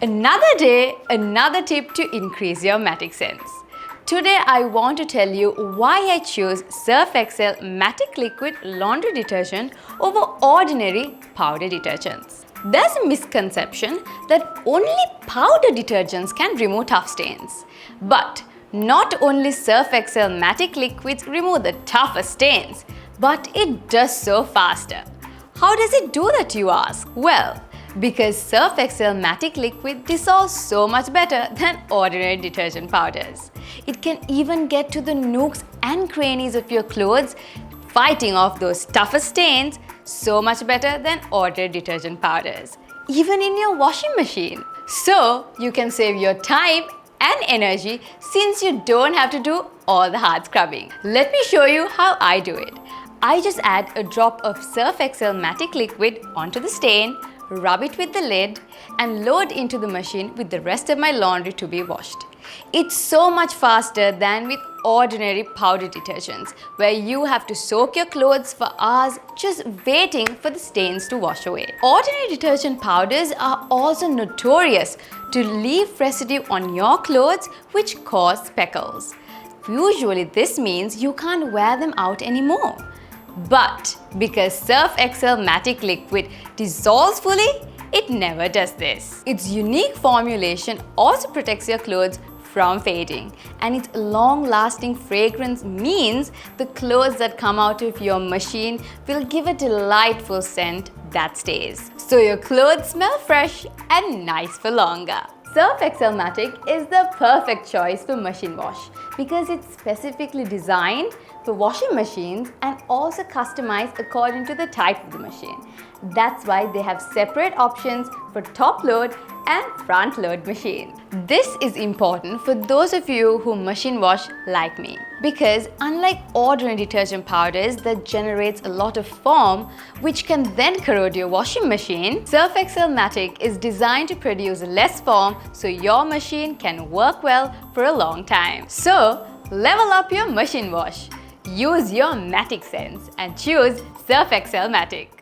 Another day, another tip to increase your Matic sense. Today I want to tell you why I choose Surf Excel Matic Liquid Laundry Detergent over ordinary powder detergents. There's a misconception that only powder detergents can remove tough stains. But not only Surf Excel Matic Liquids remove the toughest stains, but it does so faster. How does it do that, you ask? Well, because Surf Excel Matic Liquid dissolves so much better than ordinary detergent powders. It can even get to the nooks and crannies of your clothes, fighting off those toughest stains so much better than ordinary detergent powders, even in your washing machine. So you can save your time and energy since you don't have to do all the hard scrubbing. Let me show you how I do it. I just add a drop of Surf Excel Matic Liquid onto the stain, rub it with the lid, and load into the machine with the rest of my laundry to be washed. It's so much faster than with ordinary powder detergents, where you have to soak your clothes for hours just waiting for the stains to wash away. Ordinary detergent powders are also notorious to leave residue on your clothes which cause speckles. Usually this means you can't wear them out anymore. But because Surf Excel Matic Liquid dissolves fully, it never does this. Its unique formulation also protects your clothes from fading, and its long-lasting fragrance means the clothes that come out of your machine will give a delightful scent that stays. So your clothes smell fresh and nice for longer. Surf Excel Matic is the perfect choice for machine wash because it's specifically designed for washing machines and also customized according to the type of the machine. That's why they have separate options for top load and front load machine. This is important for those of you who machine wash like me, because unlike ordinary detergent powders that generates a lot of foam which can then corrode your washing machine, Surf Excel Matic is designed to produce less foam so your machine can work well for a long time. So level up your machine wash. Use your Matic sense and choose Surf Excel Matic.